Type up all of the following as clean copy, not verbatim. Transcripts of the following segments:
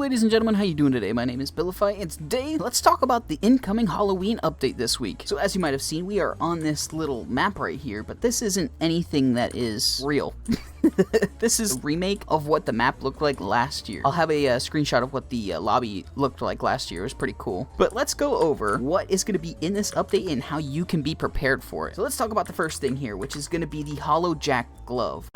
ladies and gentlemen, how you doing today? My name is Bilify, and today let's talk about the incoming Halloween update this week. So as you might have seen, we are on this little map right here, but this isn't anything that is real. This is a remake of what the map looked like last year. I'll have a screenshot of what the lobby looked like last year. It was pretty cool. But let's go over what is going to be in this update and how you can be prepared for it. So let's talk about the first thing here, which is going to be the Hallow Jack glove.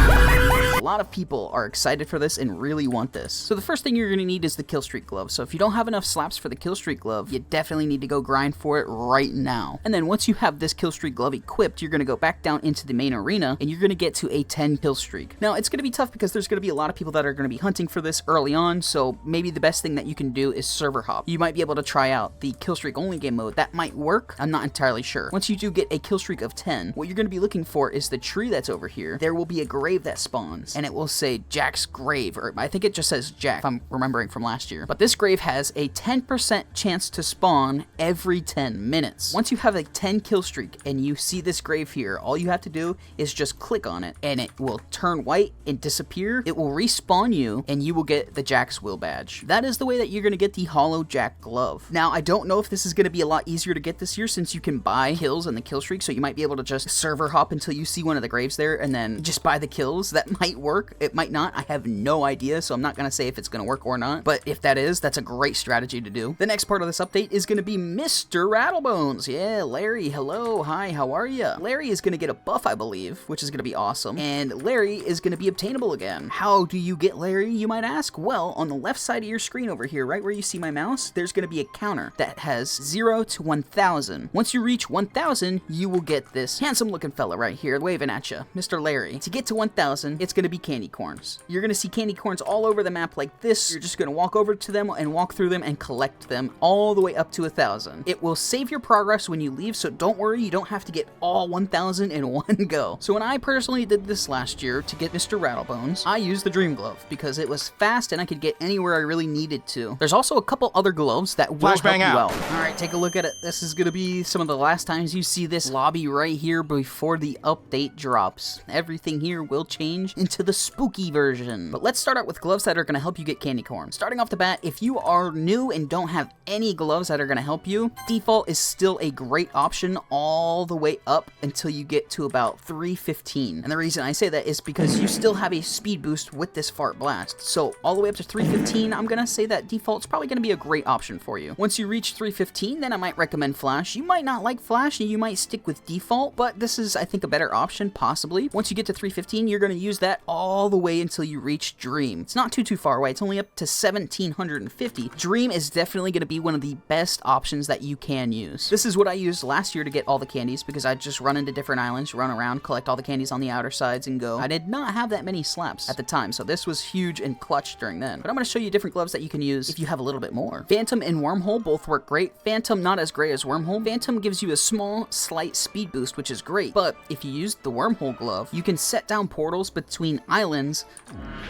A lot of people are excited for this and really want this. So the first thing you're going to need is the kill streak glove. So if you don't have enough slaps for the kill streak glove, you definitely need to go grind for it right now. And then once you have this kill streak glove equipped, you're going to go back down into the main arena and you're going to get to a 10 kill streak. Now it's going to be tough because there's going to be a lot of people that are going to be hunting for this early on. So maybe the best thing that you can do is server hop. You might be able to try out the kill streak only game mode. That might work. I'm not entirely sure. Once you do get a kill streak of 10, what you're going to be looking for is the tree that's over here. There will be a grave that spawns and it will say Jack's grave, or I think it just says Jack if I'm remembering from last year. But this grave has a 10% chance to spawn every 10 minutes. Once you have a 10 kill streak and you see this grave here, all you have to do is just click on it and it will turn white and disappear. It will respawn you and you will get the Jack's Will badge. That is the way that you're going to get the Hallow Jack glove. Now I don't know if this is going to be a lot easier to get this year since you can buy kills in the kill streak, so you might be able to just server hop until you see one of the graves there and then just buy the kills. That might work. It might not. I have no idea, so I'm not going to say if it's going to work or not, but if that is, that's a great strategy to do. The next part of this update is going to be Mr. Rattlebones. Yeah, Larry, hello, hi, how are you? Larry is going to get a buff, I believe, which is going to be awesome, and Larry is going to be obtainable again. How do you get Larry, you might ask? Well, on the left side of your screen over here, right where you see my mouse, there's going to be a counter that has 0 to 1,000. Once you reach 1,000, you will get this handsome looking fella right here waving at you, Mr. Larry. To get to 1,000, it's going to be candy corns. You're going to see candy corns all over the map like this. You're just going to walk over to them and walk through them and collect them all the way up to 1,000. It will save your progress when you leave, so don't worry, you don't have to get all 1,000 in one go. So when I personally did this last year to get Mr. Rattlebones, I used the Dream Glove because it was fast and I could get anywhere I really needed to. There's also a couple other gloves that will help you out. Alright, take a look at it. This is going to be some of the last times you see this lobby right here before the update drops. Everything here will change into the spooky version. But let's start out with gloves that are going to help you get candy corn. Starting off the bat, if you are new and don't have any gloves that are going to help you, default is still a great option all the way up until you get to about 315. And the reason I say that is because you still have a speed boost with this fart blast. So all the way up to 315, I'm going to say that default's probably going to be a great option for you. Once you reach 315, then I might recommend flash. You might not like flash and you might stick with default, but this is, I think, a better option possibly. Once you get to 315, you're going to use that all the way until you reach Dream. It's not too far away. It's only up to 1,750. Dream is definitely going to be one of the best options that you can use. This is what I used last year to get all the candies because I'd just run into different islands, run around, collect all the candies on the outer sides and go. I did not have that many slaps at the time, so this was huge and clutch during then. But I'm going to show you different gloves that you can use if you have a little bit more. Phantom and Wormhole both work great. Phantom not as great as Wormhole. Phantom gives you a small, slight speed boost, which is great. But if you use the Wormhole glove, you can set down portals between islands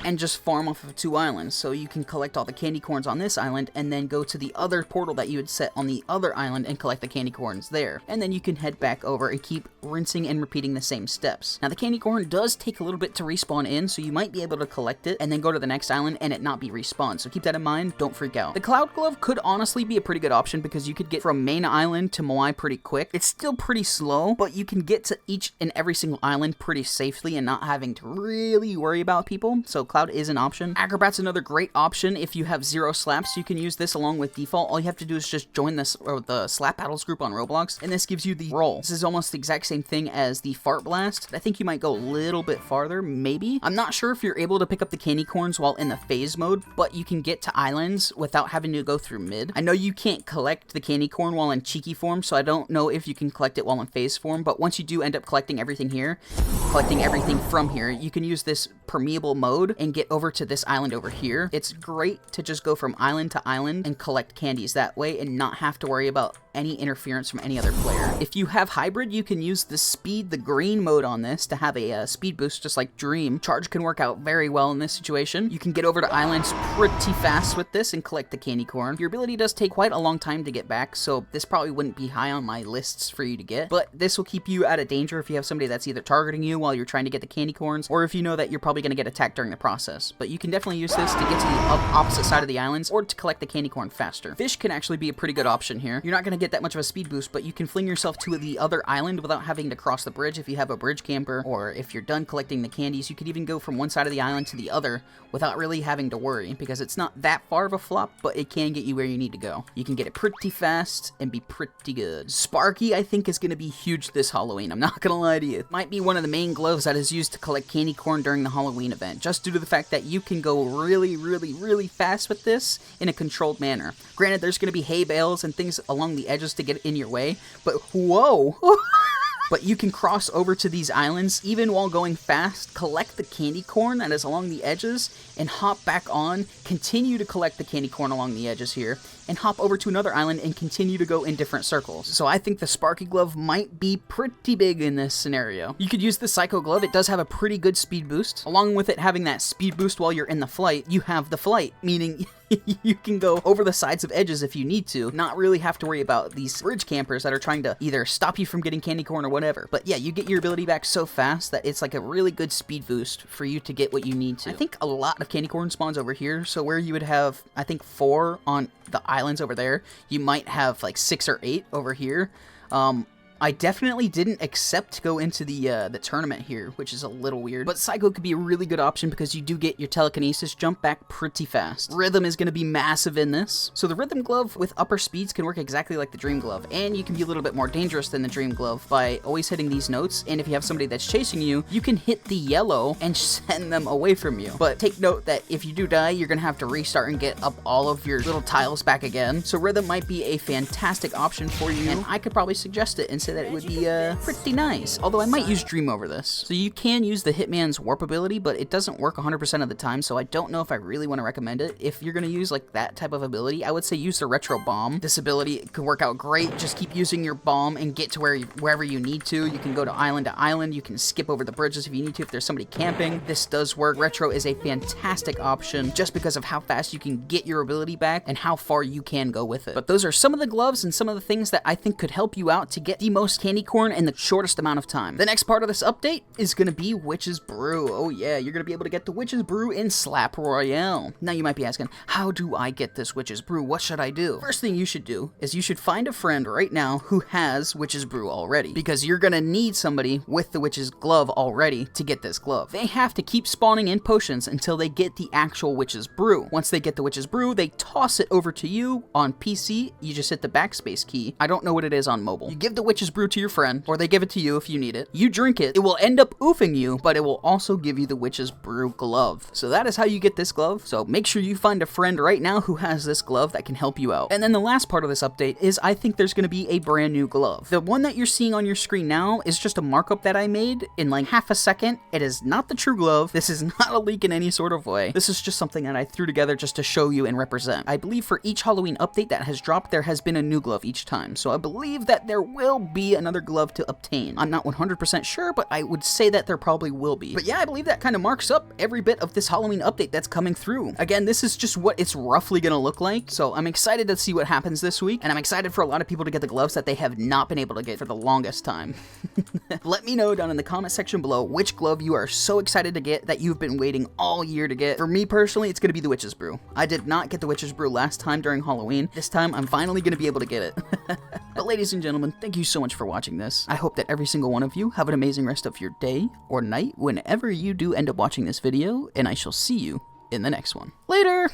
and just farm off of 2 islands. So you can collect all the candy corns on this island and then go to the other portal that you would set on the other island and collect the candy corns there. And then you can head back over and keep rinsing and repeating the same steps. Now the candy corn does take a little bit to respawn in, so you might be able to collect it and then go to the next island and it not be respawned. So keep that in mind, don't freak out. The Cloud Glove could honestly be a pretty good option because you could get from main island to Moai pretty quick. It's still pretty slow, but you can get to each and every single island pretty safely and not having to really worry about people. So Cloud is an option. Acrobat's another great option if you have 0 slaps. You can use this along with default. All you have to do is just join this or the slap battles group on Roblox, and this gives you the roll. This is almost the exact same thing as the fart blast. I think you might go a little bit farther, maybe. I'm not sure if you're able to pick up the candy corns while in the phase mode, but you can get to islands without having to go through mid. I know you can't collect the candy corn while in cheeky form, so I don't know if you can collect it while in phase form, but once you do end up collecting everything here, collecting everything from here, you can use this permeable mode and get over to this island over here. It's great to just go from island to island and collect candies that way and not have to worry about any interference from any other player. If you have hybrid, you can use the green mode on this to have a speed boost just like Dream. Charge can work out very well in this situation. You can get over to islands pretty fast with this and collect the candy corn. Your ability does take quite a long time to get back, so this probably wouldn't be high on my lists for you to get, but this will keep you out of danger if you have somebody that's either targeting you while you're trying to get the candy corns, or if you know that you're probably going to get attacked during the process. But you can definitely use this to get to the opposite side of the islands, or to collect the candy corn faster. Fish can actually be a pretty good option here. You're not going to get that much of a speed boost, but you can fling yourself to the other island without having to cross the bridge if you have a bridge camper, or if you're done collecting the candies, you could even go from one side of the island to the other without really having to worry, because it's not that far of a flop, but it can get you where you need to go. You can get it pretty fast and be pretty good. Sparky, I think, is going to be huge this Halloween. I'm not going to lie to you. It might be one of the main gloves that is used to collect candy corn during the Halloween event, just due to the fact that you can go really fast with this in a controlled manner. Granted, there's going to be hay bales and things along the edges to get in your way, but whoa! But you can cross over to these islands even while going fast, collect the candy corn that is along the edges, and hop back on, continue to collect the candy corn along the edges here, and hop over to another island and continue to go in different circles. So I think the Sparky Glove might be pretty big in this scenario. You could use the Psycho Glove. It does have a pretty good speed boost. Along with it having that speed boost while you're in the flight, you have the flight, meaning you can go over the sides of edges if you need to, not really have to worry about these bridge campers that are trying to either stop you from getting candy corn or whatever. But yeah, you get your ability back so fast that it's like a really good speed boost for you to get what you need to. I think a lot of candy corn spawns over here, so where you would have, I think, 4 on the islands over there, you might have like 6 or 8 over here. I definitely didn't accept to go into the tournament here, which is a little weird. But Psycho could be a really good option because you do get your telekinesis jump back pretty fast. Rhythm is going to be massive in this. So the Rhythm Glove with upper speeds can work exactly like the Dream Glove, and you can be a little bit more dangerous than the Dream Glove by always hitting these notes, and if you have somebody that's chasing you, you can hit the yellow and send them away from you. But take note that if you do die, you're going to have to restart and get up all of your little tiles back again. So Rhythm might be a fantastic option for you, and I could probably suggest it and say that it would be pretty nice. Although I might use Dream over this. So you can use the Hitman's Warp ability, but it doesn't work 100% of the time, so I don't know if I really want to recommend it. If you're going to use like that type of ability, I would say use the Retro Bomb. This ability could work out great. Just keep using your bomb and get to wherever you need to. You can go to island. You can skip over the bridges if you need to, if there's somebody camping. This does work. Retro is a fantastic option just because of how fast you can get your ability back and how far you can go with it. But those are some of the gloves and some of the things that I think could help you out to get the most candy corn in the shortest amount of time. The next part of this update is going to be Witch's Brew. Oh yeah, you're going to be able to get the Witch's Brew in Slap Royale. Now you might be asking, how do I get this Witch's Brew? What should I do? First thing you should do is you should find a friend right now who has Witch's Brew already, because you're going to need somebody with the Witch's Glove already to get this glove. They have to keep spawning in potions until they get the actual Witch's Brew. Once they get the Witch's Brew, they toss it over to you on PC. You just hit the backspace key. I don't know what it is on mobile. You give the Witch's Brew to your friend, or they give it to you if you need it. You drink it. It will end up oofing you, but it will also give you the Witch's Brew glove. So that is how you get this glove. So make sure you find a friend right now who has this glove that can help you out. And then the last part of this update is I think there's going to be a brand new glove. The one that you're seeing on your screen now is just a markup that I made in like half a second. It is not the true glove. This is not a leak in any sort of way. This is just something that I threw together just to show you and represent. I believe for each Halloween update that has dropped, there has been a new glove each time. So I believe that there will be another glove to obtain. I'm not 100% sure, but I would say that there probably will be. But yeah, I believe that kind of marks up every bit of this Halloween update that's coming through. Again, this is just what it's roughly going to look like, so I'm excited to see what happens this week, and I'm excited for a lot of people to get the gloves that they have not been able to get for the longest time. Let me know down in the comment section below which glove you are so excited to get that you've been waiting all year to get. For me personally, it's going to be the Witch's Brew. I did not get the Witch's Brew last time during Halloween. This time, I'm finally going to be able to get it. But ladies and gentlemen, thank you so much for watching this. I hope that every single one of you have an amazing rest of your day or night whenever you do end up watching this video, and I shall see you in the next one. Later!